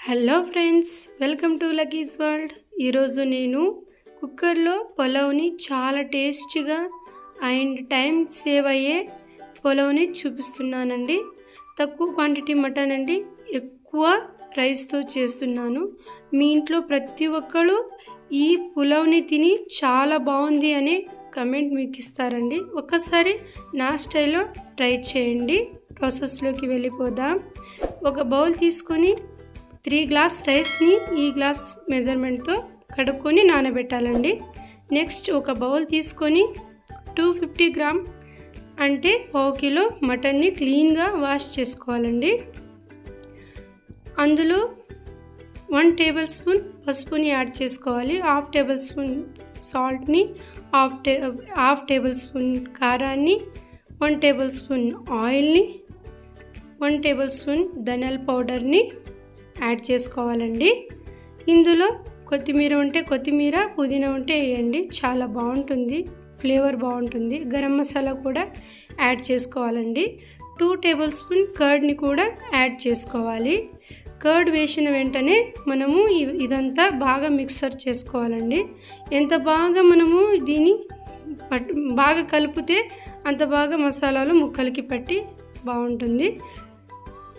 Hello friends, welcome to Lucky's world. ఈరోజు నేను కుక్కర్లో పులావ్ని చాలా టేస్టీగా అండ్ టైం సేవ్ అయ్యే పులావ్ని చూపిస్తున్నానండి. తక్కువ క్వాంటిటీ మటన్ అండి, ఎక్కువ రైస్తో చేస్తున్నాను. మీ ఇంట్లో ప్రతి ఒక్కరు ఈ పులావ్ని తిని చాలా బాగుంది అనే కమెంట్ మీకు ఇస్తారండి. ఒక్కసారి నా స్టైల్లో ట్రై చేయండి. ప్రాసెస్లోకి వెళ్ళిపోదాం. ఒక బౌల్ తీసుకొని 3 గ్లాస్ రైస్ని ఈ గ్లాస్ మెజర్మెంట్తో కడుక్కొని నానబెట్టాలండి. నెక్స్ట్ ఒక బౌల్ తీసుకొని 250 గ్రామ్ అంటే 1 కిలో మటన్ని క్లీన్గా వాష్ చేసుకోవాలండి. అందులో 1 టేబుల్ స్పూన్ పసుపుని యాడ్ చేసుకోవాలి. 1/2 టేబుల్ స్పూన్ సాల్ట్ని, హాఫ్ టేబుల్ స్పూన్ కారాన్ని, 1 టేబుల్ స్పూన్ ఆయిల్ని, 1 టేబుల్ స్పూన్ ధనియాల పౌడర్ని యాడ్ చేసుకోవాలండి. ఇందులో కొత్తిమీర ఉంటే కొత్తిమీర, పుదీనా ఉంటే వేయండి, చాలా బాగుంటుంది, ఫ్లేవర్ బాగుంటుంది. గరం మసాలా కూడా యాడ్ చేసుకోవాలండి. 2 టేబుల్ స్పూన్ కర్డ్ని కూడా యాడ్ చేసుకోవాలి. కర్డ్ వేసిన వెంటనే మనము ఇదంతా బాగా మిక్సర్ చేసుకోవాలండి. ఎంత బాగా మనము దీన్ని బాగా కలిపితే అంత బాగా మసాలాలు ముక్కలకి పట్టి బాగుంటుంది.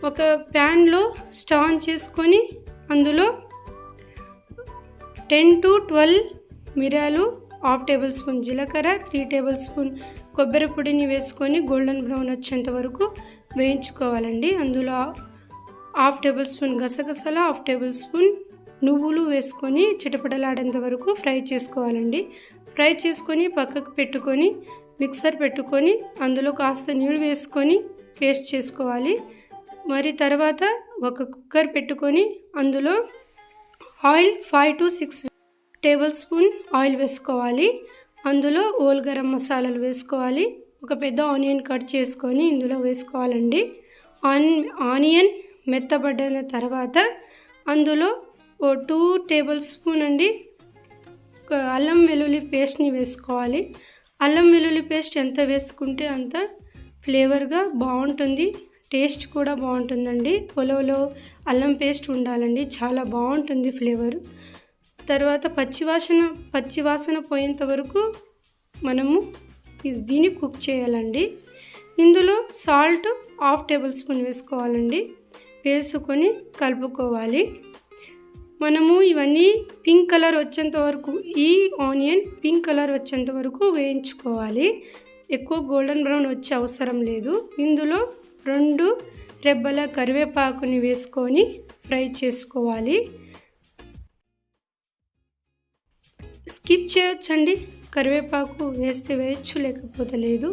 ఒక ప్యాన్లో స్టవ్ ఆన్ చేసుకొని అందులో 10 to 12 మిరియాలు, 1/2 టేబుల్ స్పూన్ జీలకర్ర, 3 టేబుల్ స్పూన్ కొబ్బరి పొడిని వేసుకొని గోల్డెన్ బ్రౌన్ వచ్చేంత వరకు వేయించుకోవాలండి. అందులో 1/2 టేబుల్ స్పూన్ గసగసాలు, 1/2 టేబుల్ స్పూన్ నువ్వులు వేసుకొని చిటపటలాడేంత వరకు ఫ్రై చేసుకోవాలండి. ఫ్రై చేసుకొని పక్కకు పెట్టుకొని మిక్సర్ పెట్టుకొని అందులో కాస్త నీళ్ళు వేసుకొని పేస్ట్ చేసుకోవాలి. మరి తర్వాత ఒక కుక్కర్ పెట్టుకొని అందులో oil 5 to 6 table spoon oil వేసుకోవాలి. అందులో హోల్ గరం మసాలాలు వేసుకోవాలి. ఒక పెద్ద ఆనియన్ కట్ చేసుకొని ఇందులో వేసుకోవాలండి. ఆనియన్ మెత్తబడిన తర్వాత అందులో 2 టేబుల్ స్పూన్ అండి అల్లం వెల్లుల్లి పేస్ట్ని వేసుకోవాలి. అల్లం వెల్లుల్లి పేస్ట్ ఎంత వేసుకుంటే అంత ఫ్లేవర్గా బాగుంటుంది, టేస్ట్ కూడా బాగుంటుందండి. పులావ్లో అల్లం పేస్ట్ ఉండాలండి, చాలా బాగుంటుంది ఫ్లేవర్. తర్వాత పచ్చివాసన పోయేంత వరకు మనము దీన్ని కుక్ చేయాలండి. ఇందులో సాల్ట్ 1/2 టేబుల్ స్పూన్ వేసుకోవాలండి. వేసుకొని కలుపుకోవాలి. మనము ఇవన్నీ పింక్ కలర్ వచ్చేంత వరకు, ఈ ఆనియన్ పింక్ కలర్ వచ్చేంత వరకు వేయించుకోవాలి. ఎక్కువ గోల్డెన్ బ్రౌన్ వచ్చే అవసరం లేదు. ఇందులో 2 రెబ్బల కరివేపాకుని వేసుకొని ఫ్రై చేసుకోవాలి. స్కిప్ చేయొచ్చండి, కరివేపాకు వేస్తే వేయచ్చు, లేకపోతే లేదు.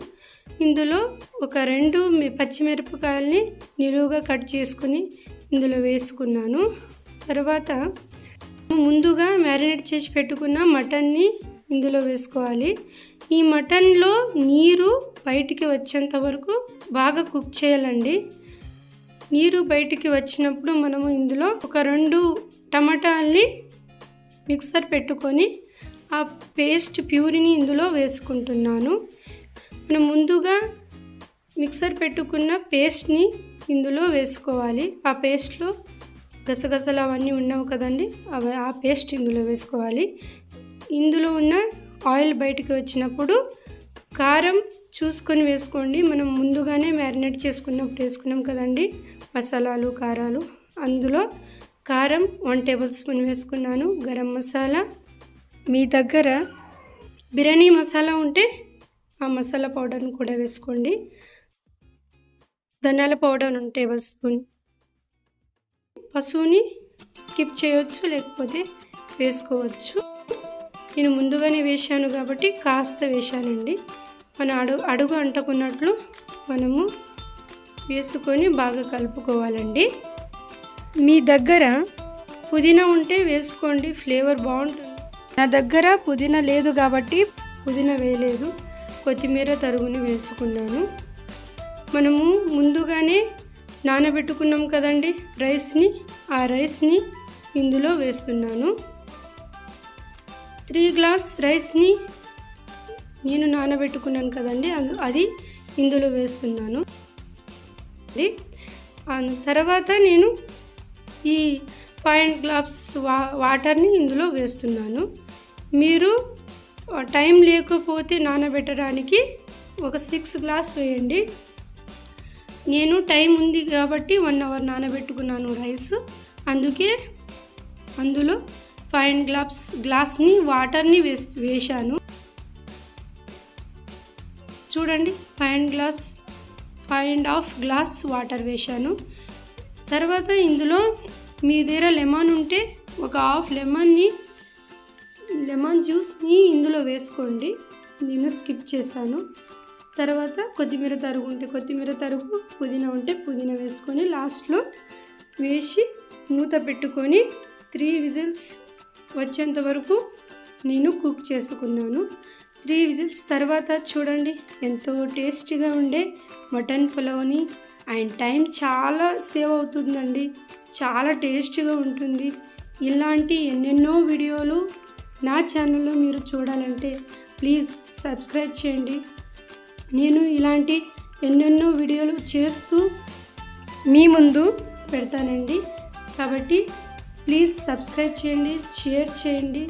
ఇందులో ఒక 2 పచ్చిమిరపకాయలని నిలువుగా కట్ చేసుకుని ఇందులో వేసుకున్నాను. తర్వాత ముందుగా మ్యారినేట్ చేసి పెట్టుకున్న మటన్ని ఇందులో వేసుకోవాలి. ఈ మటన్లో నీరు బయటికి వచ్చేంత వరకు బాగా కుక్ చేయాలండి. నీరు బయటికి వచ్చినప్పుడు మనము ఇందులో ఒక 2 టమాటాలని మిక్సర్ పెట్టుకొని ఆ పేస్ట్ ప్యూరిని ఇందులో వేసుకుంటున్నాను. మనం ముందుగా మిక్సర్ పెట్టుకున్న పేస్ట్ని ఇందులో వేసుకోవాలి. ఆ పేస్ట్లో గసగసాలు అవన్నీ ఉన్నావు కదండి, ఆ పేస్ట్ ఇందులో వేసుకోవాలి. ఇందులో ఉన్న ఆయిల్ బయటికి వచ్చినప్పుడు కారం చూసుకొని వేసుకోండి. మనం ముందుగానే మ్యారినేట్ చేసుకున్నప్పుడు వేసుకున్నాం కదండి మసాలాలు, కారాలు. అందులో కారం 1 టేబుల్ స్పూన్ వేసుకున్నాను. గరం మసాలా, మీ దగ్గర బిర్యానీ మసాలా ఉంటే ఆ మసాలా పౌడర్ని కూడా వేసుకోండి. ధనియాల పౌడర్ 1 టేబుల్ స్పూన్, పసుపుని స్కిప్ చేయవచ్చు, లేకపోతే వేసుకోవచ్చు. నేను ముందుగానే వేసాను కాబట్టి కాస్త వేసానండి. మన అడుగు అంటుకున్నట్లు మనము వేసుకొని బాగా కలుపుకోవాలండి. మీ దగ్గర పుదీనా ఉంటే వేసుకోండి, ఫ్లేవర్ బాగుంటుంది. నా దగ్గర పుదీనా లేదు కాబట్టి పుదీనా వేయలేదు, కొత్తిమీర తరుగుని వేసుకున్నాను. మనము ముందుగానే నానబెట్టుకున్నాం కదండి రైస్ని, ఆ రైస్ని ఇందులో వేస్తున్నాను. 3 గ్లాస్ రైస్ని నేను నానబెట్టుకున్నాను కదండి, అది ఇందులో వేస్తున్నాను. తర్వాత నేను ఈ 5 గ్లాస్ వాటర్ని ఇందులో వేస్తున్నాను. మీరు టైం లేకపోతే నానబెట్టడానికి ఒక 6 గ్లాస్ వేయండి. నేను టైం ఉంది కాబట్టి 1 అవర్ నానబెట్టుకున్నాను రైస్. అందుకే అందులో 5 గ్లాస్ని వాటర్ని వేశాను. చూడండి, 5.5 గ్లాస్ వాటర్ వేశాను. తర్వాత ఇందులో మీ దగ్గర లెమన్ ఉంటే ఒక హాఫ్ లెమన్ జ్యూస్ని ఇందులో వేసుకోండి. నేను స్కిప్ చేశాను. తర్వాత కొత్తిమీర తరుగు ఉంటే కొత్తిమీర తరుగు, పుదీనా ఉంటే పుదీనా వేసుకొని లాస్ట్లో వేసి మూత పెట్టుకొని 3 విజిల్స్ వచ్చేంత వరకు నేను కుక్ చేసుకున్నాను. 3 విజిల్స్ తర్వాత చూడండి, ఎంతో టేస్టీగా ఉండే మటన్ పులావ్ని అండ్ టైం చాలా సేవ్ అవుతుందండి. చాలా టేస్టీగా ఉంటుంది. ఇలాంటి ఎన్నెన్నో వీడియోలు నా ఛానల్లో మీరు చూడాలంటే ప్లీజ్ సబ్స్క్రైబ్ చేయండి. నేను ఇలాంటి ఎన్నెన్నో వీడియోలు చేస్తూ మీ ముందు పెడతానండి. కాబట్టి ప్లీజ్ సబ్స్క్రైబ్ చేయండి, షేర్ చేయండి.